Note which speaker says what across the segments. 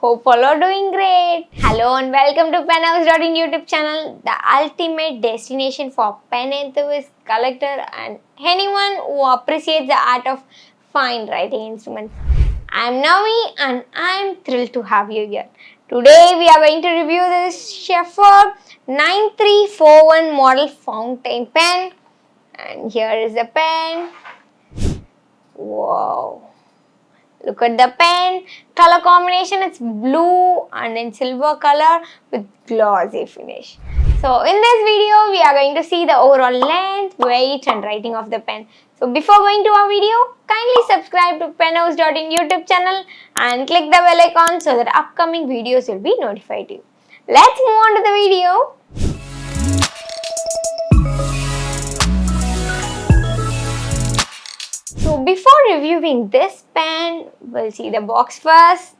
Speaker 1: Hope all are doing great. Hello and welcome to penhouse.in YouTube channel, the ultimate destination for pen enthusiasts, collector and anyone who appreciates the art of fine writing instruments. I'm Navi and I'm thrilled to have you here. Today we are going to review this Sheaffer 9341 model fountain pen, and here is the pen. Wow. Look at the pen, color combination, it's blue and then silver color with glossy finish. So in this video, we are going to see the overall length, weight and writing of the pen. So before going to our video, kindly subscribe to penhouse.in YouTube channel and click the bell icon so that upcoming videos will be notified to you. Let's move on to the video. So before reviewing this pen, we'll see the box first.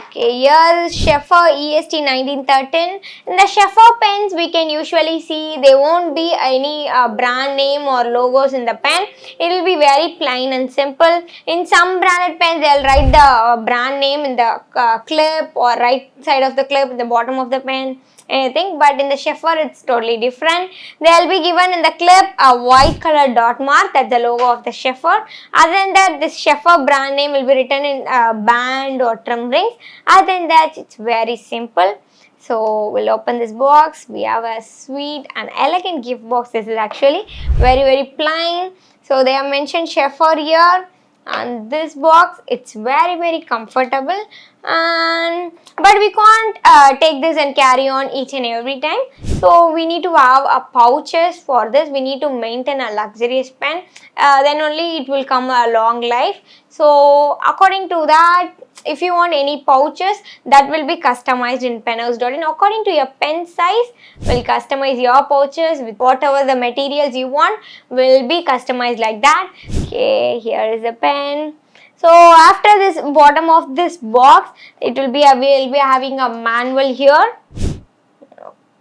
Speaker 1: Okay, here is Sheaffer EST 1913. In the Sheaffer pens, we can usually see there won't be any brand name or logos in the pen. It will be very plain and simple. In some branded pens, they'll write the brand name in the clip or right side of the clip, in the bottom of the pen, anything. But in the Sheaffer, it's totally different. They'll be given in the clip a white color dot mark, that's the logo of the Sheaffer. Other than that, this Sheaffer brand name will be written in band or trim rings. Other than that, it's very simple. So we'll open this box. We have a sweet and elegant gift box. This is actually very plain. So they have mentioned Sheaffer here. And this box, it's very comfortable, and but we can't take this and carry on each and every time. So we need to have a pouches for this. We need to maintain a luxurious pen, then only it will come a long life. So according to that, if you want any pouches, that will be customized in penhouse.in. According to your pen size, we'll customize your pouches with whatever the materials you want, will be customized like that. Okay, here is the pen. So after this bottom of this box, it will be we'll be having a manual here.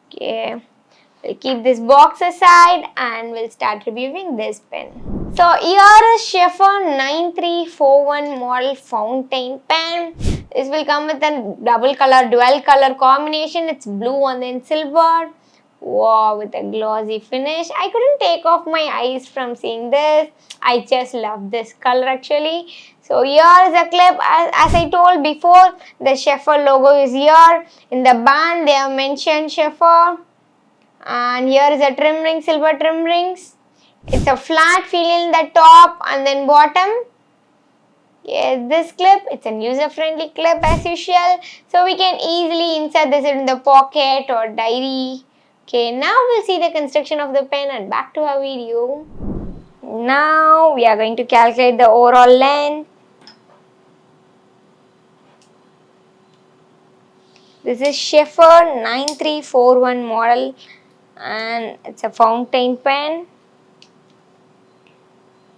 Speaker 1: Okay, we'll keep this box aside and we'll start reviewing this pen. So here is Sheaffer 9341 model fountain pen. This will come with a dual color combination. It's blue and then silver. Wow, with a glossy finish. I couldn't take off my eyes from seeing this. I just love this color actually. So here is a clip. As I told before, the Sheaffer logo is here. In the band, they have mentioned Sheaffer. And here is a trim ring, silver trim rings. It's a flat feel in the top and then bottom. Yes, this clip, it's a user-friendly clip as usual. So we can easily insert this in the pocket or diary. Okay, now we'll see the construction of the pen and back to our video. Now we are going to calculate the overall length. This is Sheaffer 9341 model and it's a fountain pen.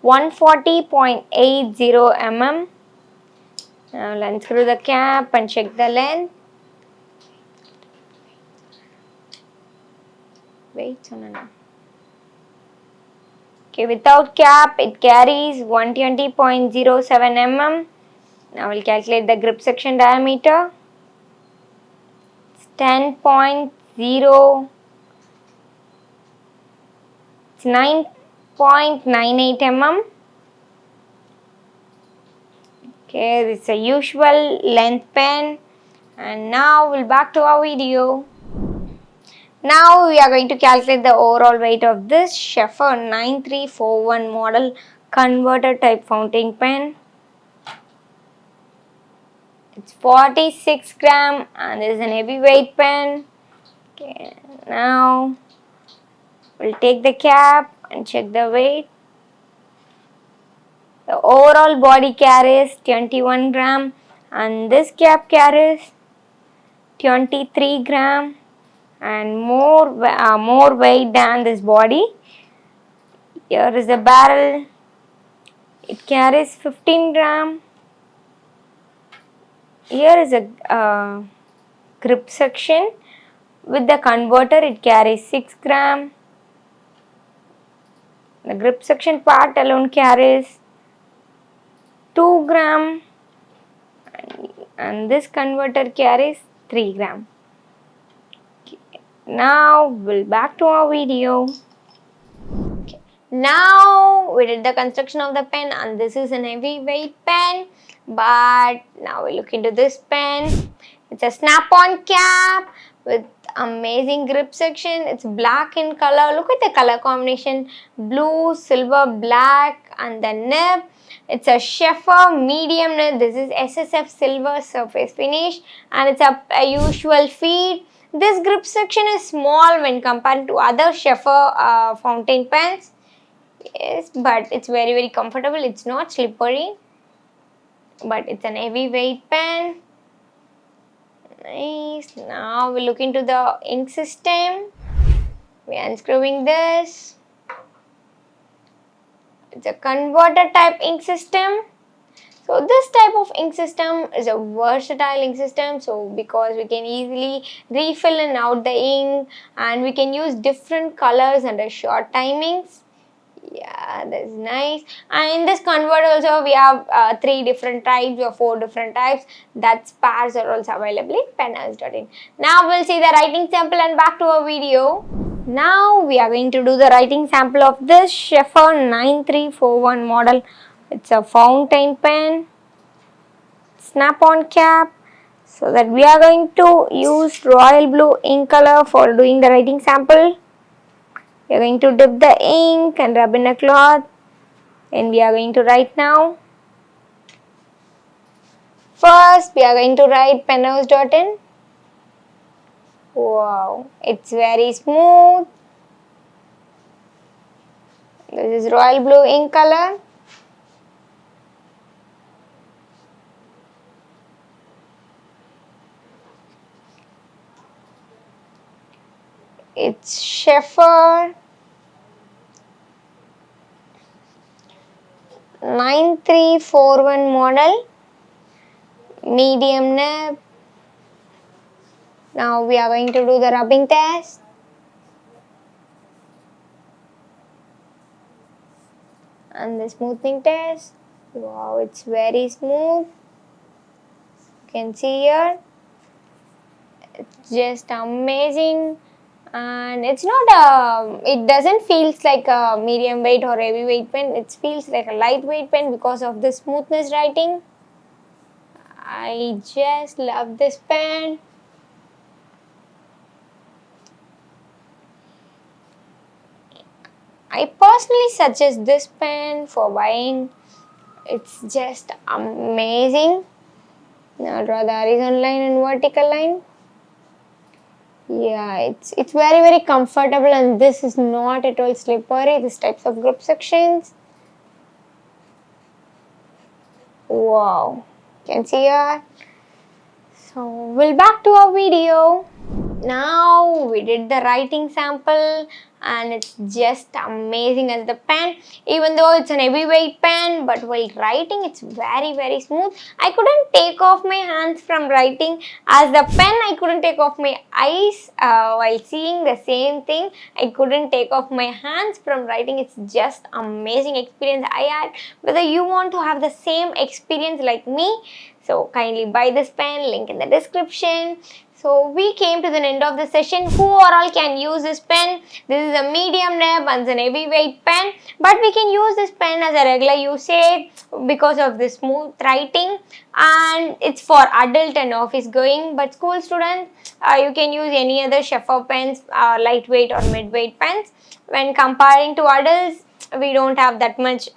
Speaker 1: 140.80 mm. Now let's unscrew the cap and check the length. Wait, no. Okay, without cap, it carries 120.07 mm. Now we'll calculate the grip section diameter. It's 10.0. It's 9.98 mm. Okay, this is a usual length pen. And now we'll back to our video. Now we are going to calculate the overall weight of this Sheaffer 9341 model converter type fountain pen. It's 46 gram and this is an heavyweight pen. Okay, now we'll take the cap and check the weight. The overall body carries 21 gram and this cap carries 23 gram. And more weight than this body. Here is the barrel. It carries 15 gram. Here is a grip section. With the converter, it carries 6 gram. The grip section part alone carries 2 gram. and this converter carries 3 gram. Now we'll back to our video. Okay. Now we did the construction of the pen, and this is an heavyweight pen. But now we look into this pen. It's a snap-on cap with amazing grip section. It's black in color. Look at the color combination: blue, silver, black, and the nib. It's a Sheaffer medium nib. This is SSF silver surface finish, and it's a usual feed. This grip section is small when compared to other Sheaffer fountain pens. Yes, but it's very comfortable. It's not slippery, but it's an heavyweight pen. Nice. Now we look into the ink system. We're unscrewing this. It's a converter type ink system. So this type of ink system is a versatile ink system, so because we can easily refill in out the ink, and we can use different colors under short timings. Yeah, that's nice. And in this converter also we have 3 different types or 4 different types. That spares are also available in penhouse.in. Now we'll see the writing sample and back to our video. Now we are going to do the writing sample of this Sheaffer 9341 model. It's a fountain pen, snap-on cap. So that we are going to use royal blue ink color for doing the writing sample. We are going to dip the ink and rub in a cloth, and we are going to write now. First, we are going to write penhouse.in. Wow, it's very smooth. This is royal blue ink color. It's Sheaffer 9341 model, medium nib. Now we are going to do the rubbing test. And the smoothing test. Wow, it's very smooth. You can see here. It's just amazing. And it's not it doesn't feels like a medium weight or heavy weight pen. It feels like a lightweight pen because of the smoothness writing. I just love this pen. I personally suggest this pen for buying. It's just amazing. Now draw the horizontal line and vertical line. Yeah, it's very comfortable, and this is not at all slippery. These types of grip sections. Wow, you can see here. So we'll back to our video. Now we did the writing sample, and it's just amazing as the pen. Even though it's an heavyweight pen, but while writing it's very smooth. I couldn't take off my hands from writing. As the pen, I couldn't take off my eyes while seeing the same thing. I couldn't take off my hands from writing. It's just amazing experience I had. Whether you want to have the same experience like me, so kindly buy this pen, link in the description. So we came to the end of the session. Who or all can use this pen? This is a medium nib and an heavyweight pen, but we can use this pen as a regular usage because of the smooth writing, and it's for adult and office going. But school students, you can use any other Sheaffer pens, lightweight or midweight pens. When comparing to adults, we don't have that much.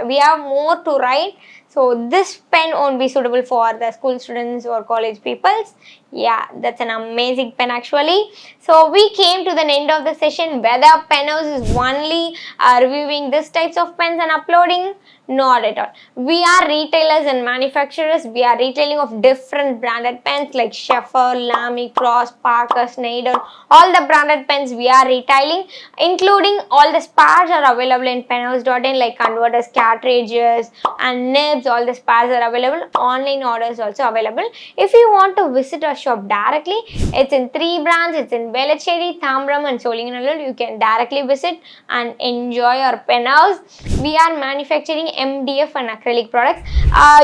Speaker 1: We have more to write. So this pen won't be suitable for the school students or college peoples. Yeah, that's an amazing pen actually. So we came to the end of the session. Whether Penhouse is only reviewing this types of pens and uploading, not at all. We are retailers and manufacturers. We are retailing of different branded pens like Sheaffer, Lamy, Cross, Parker, Schneider. All the branded pens we are retailing, including all the spares are available in penhouse.in like converters, cartridges and nibs. All the spares are available. Online orders also available. If you want to visit our shop directly, it's in 3 branches. It's in Velachery, Thambram and Solinganallur. You can directly visit and enjoy our Penhouse. We are manufacturing MDF and acrylic products.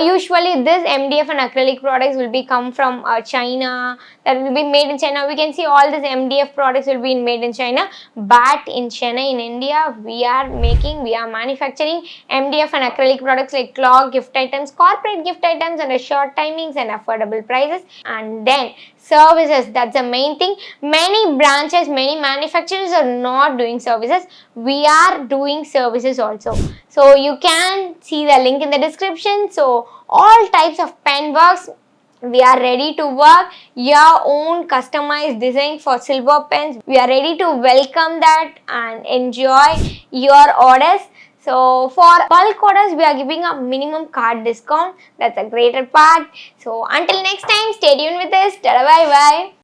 Speaker 1: Usually this MDF and acrylic products will be come from China, that will be made in China. We can see all these MDF products will be made in China, but in Chennai, in India, we are manufacturing MDF and acrylic products like cloth, gift items, corporate gift items under short timings and affordable prices. And then services, that's the main thing. Many branches, many manufacturers are not doing services. We are doing services also. So you can see the link in the description. So all types of pen works, we are ready to work your own customized design for silver pens. We are ready to welcome that and enjoy your orders. So for bulk orders, we are giving a minimum card discount. That's a greater part. So until next time, stay tuned with us. Bye bye.